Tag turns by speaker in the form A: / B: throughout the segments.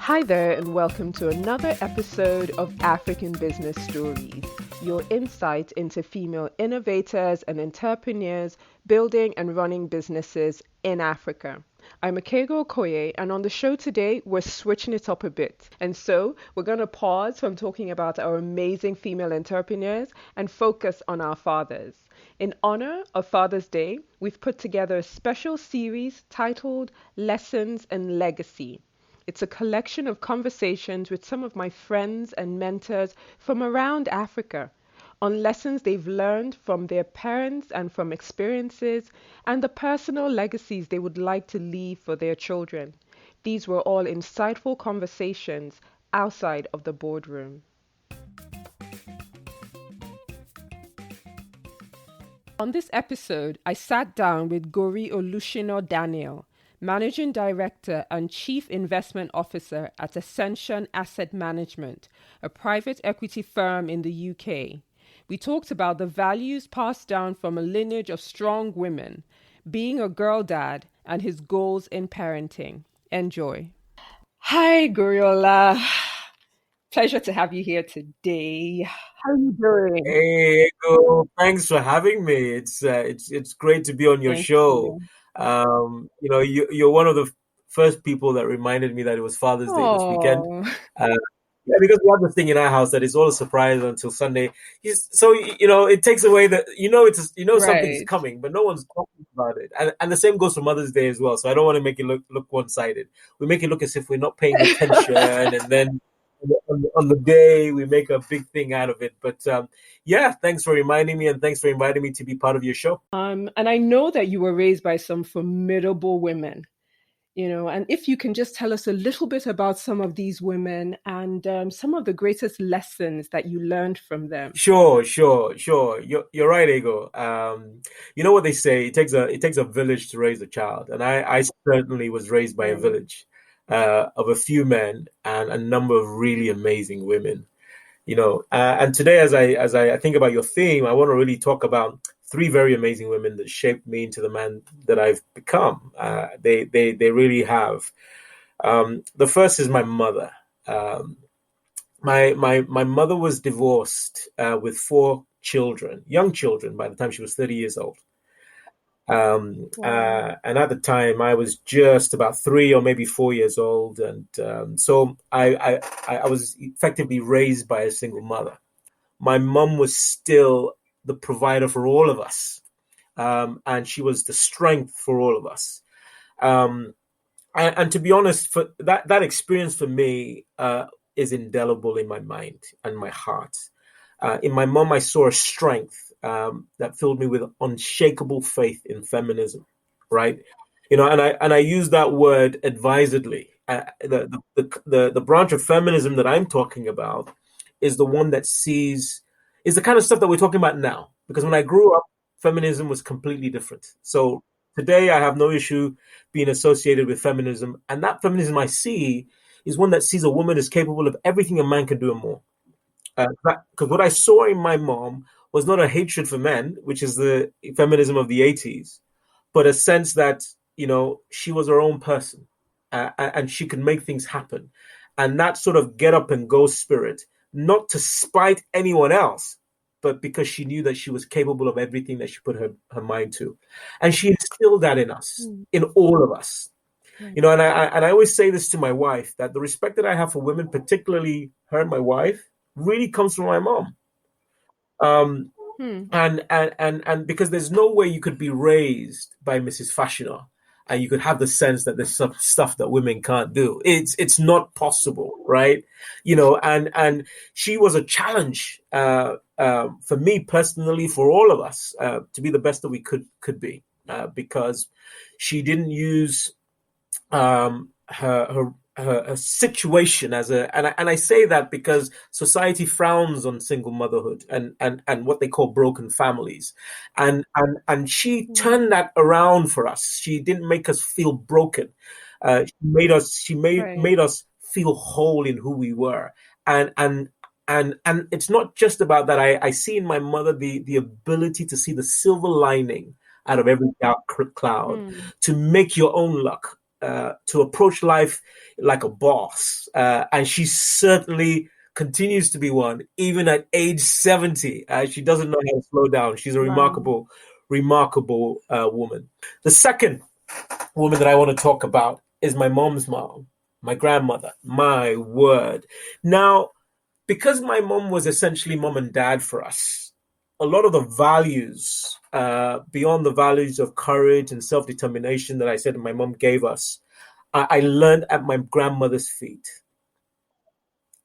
A: Hi there, and welcome to another episode of African Business Stories, your insight into female innovators and entrepreneurs building and running businesses in Africa. I'm Akego Okoye, and on the show today, we're switching it up a bit. And so, we're going to pause from talking about our amazing female entrepreneurs and focus on our fathers. In honor of Father's Day, we've put together a special series titled Lessons and Legacy. It's a collection of conversations with some of my friends and mentors from around Africa on lessons they've learned from their parents and from experiences and the personal legacies they would like to leave for their children. These were all insightful conversations outside of the boardroom. On this episode, I sat down with Gori Olusina Daniel, Managing Director and Chief Investment Officer at Ascension Asset Management, a private equity firm in the UK. We talked about the values passed down from a lineage of strong women, being a girl dad, and his goals in parenting. Enjoy. Hi, Goriola. Pleasure to have you here today. How are you doing?
B: Hey, Ego, thanks for having me. It's great to be on your
A: Thank
B: show.
A: you.
B: You're one of the first people that reminded me that it was Father's Day this weekend.
A: Oh,
B: Uh, yeah, because we have the thing in our house that it's all a surprise until Sunday. It takes away something's
A: right.
B: coming, but no one's talking about it. And the same goes for Mother's Day as well. So I don't want to make it look one-sided. We make it look as if we're not paying attention, and then on the day we make a big thing out of it. But yeah, thanks for reminding me, and thanks for inviting me to be part of your show.
A: And I know that you were raised by some formidable women, and if you can just tell us a little bit about some of these women and some of the greatest lessons that you learned from them.
B: Sure. You're right, Ego. You know what they say? It takes a village to raise a child, and I certainly was raised by a
A: Right.
B: village of a few men and a number of really amazing women. And today, as I think about your theme, I want to really talk about three very amazing women that shaped me into the man that I've become. They really have. The first is my mother. My mother was divorced with four children, young children, by the time she was 30 years old.
A: Wow.
B: And at the time, I was just about 3 or maybe 4 years old, and so I was effectively raised by a single mother. My mum was still the provider for all of us, and she was the strength for all of us. Um, and to be honest, for that experience for me is indelible in my mind and my heart. In my mom, I saw a strength that filled me with unshakable faith in feminism, right? And I use that word advisedly. The branch of feminism that I'm talking about is the one that is the kind of stuff that we're talking about now. Because when I grew up, feminism was completely different. So today, I have no issue being associated with feminism, and that feminism I see is one that sees a woman as capable of everything a man can do and more. Because what I saw in my mom was not a hatred for men, which is the feminism of the 80s, but a sense that, she was her own person, and she could make things happen. And that sort of get up and go spirit, not to spite anyone else, but because she knew that she was capable of everything that she put her mind to. And she instilled that in us,
A: Mm.
B: in all of us.
A: Right.
B: And I always say this to my wife, that the respect that I have for women, particularly her and my wife, really comes from my mom. Um,
A: Hmm.
B: and because there's no way you could be raised by Mrs. Fashioner and you could have the sense that there's some stuff that women can't do. It's not possible, right? And she was a challenge for me personally, for all of us, to be the best that we could be, because she didn't use her situation as and I say that because society frowns on single motherhood and what they call broken families, and she turned that around for us. She didn't make us feel broken. She made
A: Right.
B: us feel whole in who we were, and it's not just about that. I see in my mother the ability to see the silver lining out of every dark cloud,
A: Hmm.
B: to make your own luck, to approach life like a boss, and she certainly continues to be one, even at age 70. She doesn't know how to slow down. She's a
A: Wow.
B: remarkable woman. The second woman that I want to talk about is my mom's mom, my grandmother. My word. Now, because my mom was essentially mom and dad for us, a lot of the values, beyond the values of courage and self-determination that I said my mom gave us, I learned at my grandmother's feet.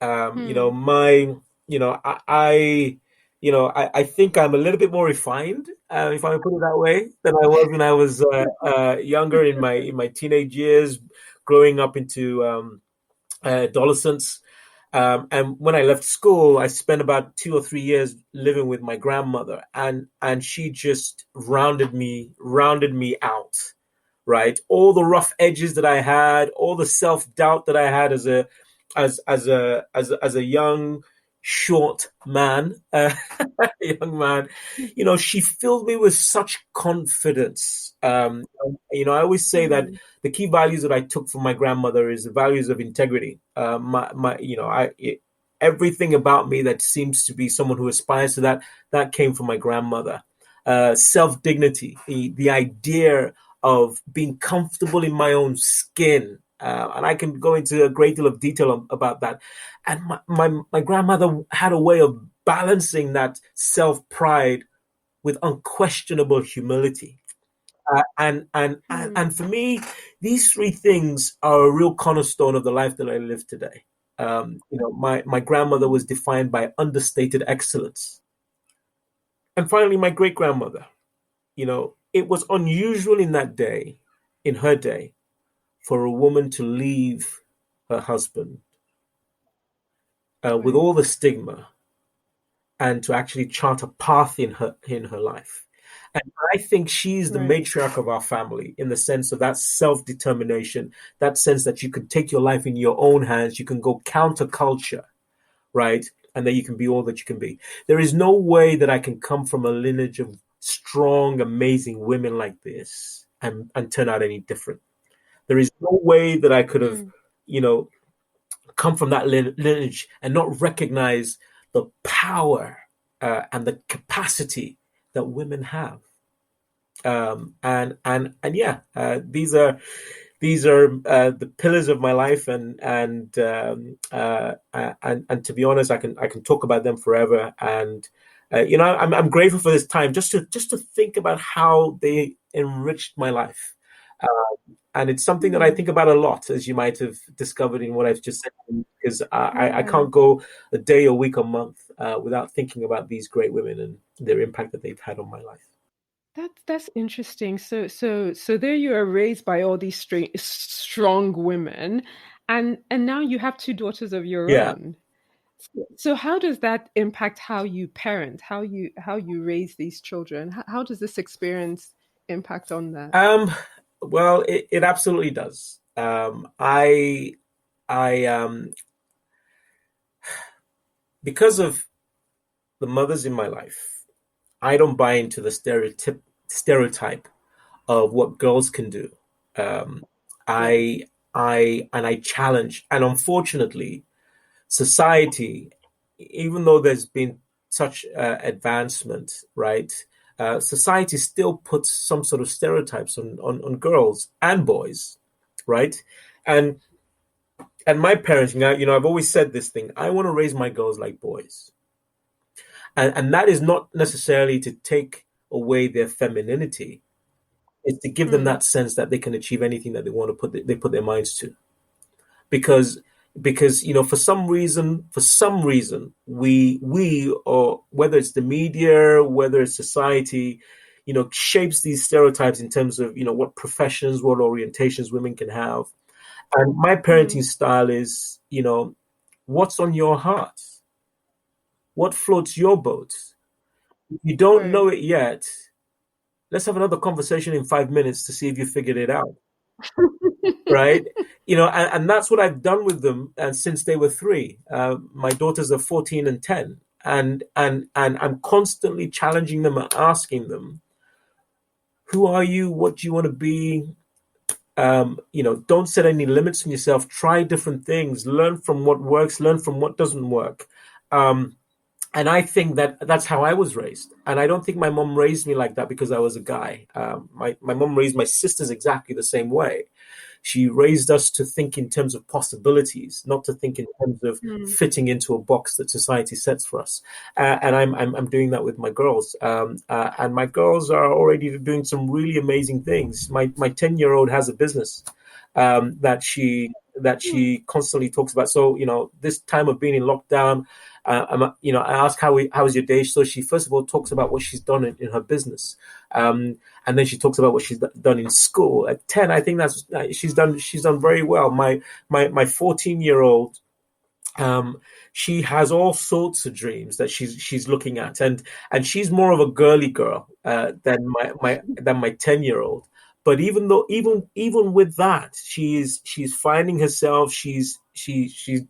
B: You know,
A: Hmm.
B: my, you know, I think I'm a little bit more refined, if I put it that way, than I was when I was younger in my teenage years, growing up into adolescence. And when I left school, I spent about 2 or 3 years living with my grandmother, and she just rounded me out, right? All the rough edges that I had, all the self doubt that I had as a young short man, young man, she filled me with such confidence. I always say that
A: Hmm.
B: the key values that I took from my grandmother is the values of integrity. Everything about me that seems to be someone who aspires to that came from my grandmother. Self dignity, the idea of being comfortable in my own skin. And I can go into a great deal of detail about that. And my grandmother had a way of balancing that self pride with unquestionable humility.
A: Hmm.
B: And for me, these three things are a real cornerstone of the life that I live today. My grandmother
A: Hmm.
B: was defined by understated excellence. And finally, my great grandmother, it was unusual in her day, for a woman to leave her husband with
A: Right.
B: all the stigma and to actually chart a path in her life. And I think she's the
A: Right.
B: matriarch of our family in the sense of that self determination, that sense that you can take your life in your own hands, you can go counter culture, right? And that you can be all that you can be. There is no way that I can come from a lineage of strong, amazing women like this and turn out any different. There is no way that I could have,
A: Hmm.
B: you know, come from that lineage and not recognize the power and the capacity that women have. And yeah, these are the pillars of my life, and to be honest, I can talk about them forever. And I'm grateful for this time just to think about how they enriched my life. And it's something that I
A: Hmm.
B: think about a lot, as you might have discovered in what I've just said, because I
A: Yeah.
B: can't go a day, a week, a month without thinking about these great women and their impact that they've had on my life.
A: That's interesting. So there you are raised by all these strong women, and now you have two daughters of your
B: Yeah.
A: own. So how does that impact how you parent, how you raise these children? How does this experience impact on that?
B: Um, well, it absolutely does. I Because of the mothers in my life, I don't buy into the stereotype of what girls can do. Um,
A: Right.
B: I challenge, and unfortunately, society, even though there's been such advancement, right? Society still puts some sort of stereotypes on girls and boys, right? And and my parents, I've always said this thing: I want to raise my girls like boys, and that is not necessarily to take away their femininity. It's to give them
A: Hmm.
B: that sense that they can achieve anything that they want to put their minds to. Because for some reason we or whether it's the media, whether it's society, shapes these stereotypes in terms of what professions, what orientations women can have. And my parenting
A: Hmm.
B: style is, what's on your heart, what floats your boat. If you don't
A: Right.
B: know it yet, let's have another conversation in 5 minutes to see if you figured it out. Right? And that's what I've done with them, and since they were three. My daughters are 14 and 10, and I'm constantly challenging them and asking them, who are you, what do you want to be, Don't set any limits on yourself. Try different things. Learn from what works. Learn from what doesn't work. And I think that's how I was raised. And I don't think my mom raised me like that because I was a guy. My mom raised my sisters exactly the same way. She raised us to think in terms of possibilities, not to think in terms of
A: Mm.
B: fitting into a box that society sets for us. And I'm doing that with my girls. And my girls are already doing some really amazing things. My 10-year-old has a business that she constantly talks about. So this time of being in lockdown, I ask how was your day. So she first of all talks about what she's done in her business, and then she talks about what she's done in school. At 10, I think that's she's done very well. My 14-year-old, she has all sorts of dreams that she's looking at, and she's more of a girly girl than my 10-year-old. But even with that, she's finding herself. She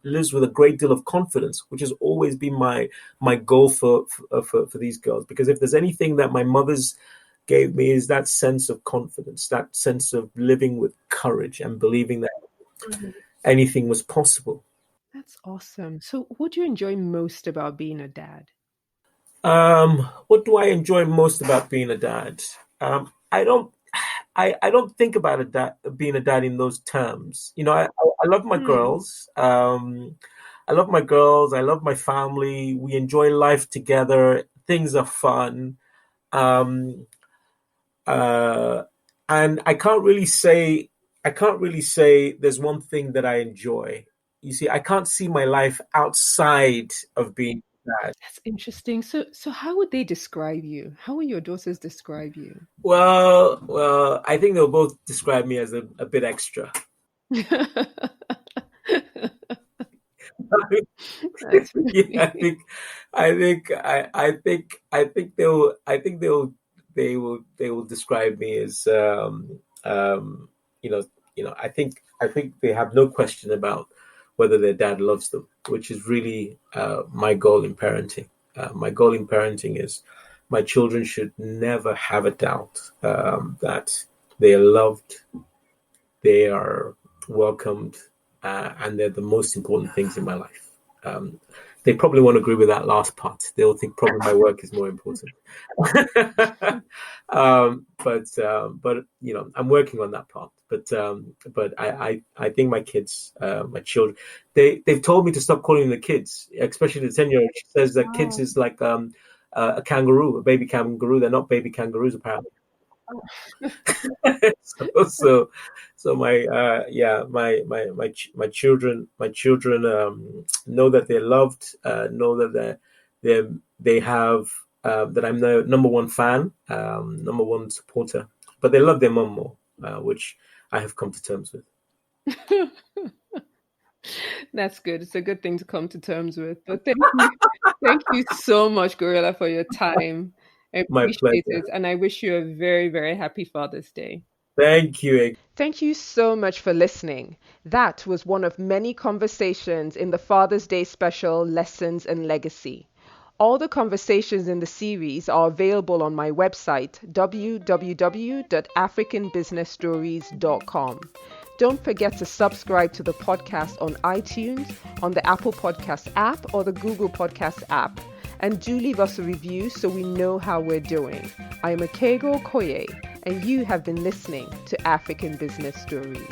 B: lives with a great deal of confidence, which has always been my goal for these girls. Because if there's anything that my mother's gave me is that sense of confidence, that sense of living with courage and believing that
A: Mhm.
B: anything was possible.
A: That's awesome. So, what do you enjoy most about being a dad?
B: What do I enjoy most about being a dad? I don't. I don't think about being a dad in those terms. I love my
A: Hmm.
B: girls. I love my girls. I love my family. We enjoy life together. Things are fun. Um, uh, and I can't really say there's one thing that I enjoy. You see, I can't see my life outside of being a dad.
A: That's interesting. So how would they describe you? How will your daughters describe you?
B: Well, I think they'll both describe me as a bit extra.
A: That's
B: Yeah, I
A: funny.
B: think, I think, I think they will describe me as, you know, I think they have no question about whether their dad loves them, which is really my goal in parenting. My goal in parenting is my children should never have a doubt that they are loved, they are welcomed, and they're the most important things in my life. Um, they probably won't agree with that last part. They'll think probably my work is more important. But I'm working on that part. But I think my kids, my children, they've told me to stop calling them the kids, especially the 10-year-old. She says that kids
A: Wow.
B: is like a kangaroo, a baby kangaroo. They're not baby kangaroos apparently. so so my yeah my children know that they're loved, know that they have that I'm the number one fan, number one supporter, but they love their mum more, which I have come to terms with.
A: That's good. It's a good thing to come to terms with. But thank you. Thank you so much, Gorilla, for your time. I
B: My
A: appreciate
B: pleasure.
A: it. And I wish you a very, very happy Father's Day.
B: Thank you.
A: Thank you so much for listening. That was one of many conversations in the Father's Day special Lessons and Legacy. All the conversations in the series are available on my website, www.africanbusinessstories.com. Don't forget to subscribe to the podcast on iTunes, on the Apple Podcast app, or the Google Podcast app. And do leave us a review so we know how we're doing. I'm Akego Koye, and you have been listening to African Business Stories.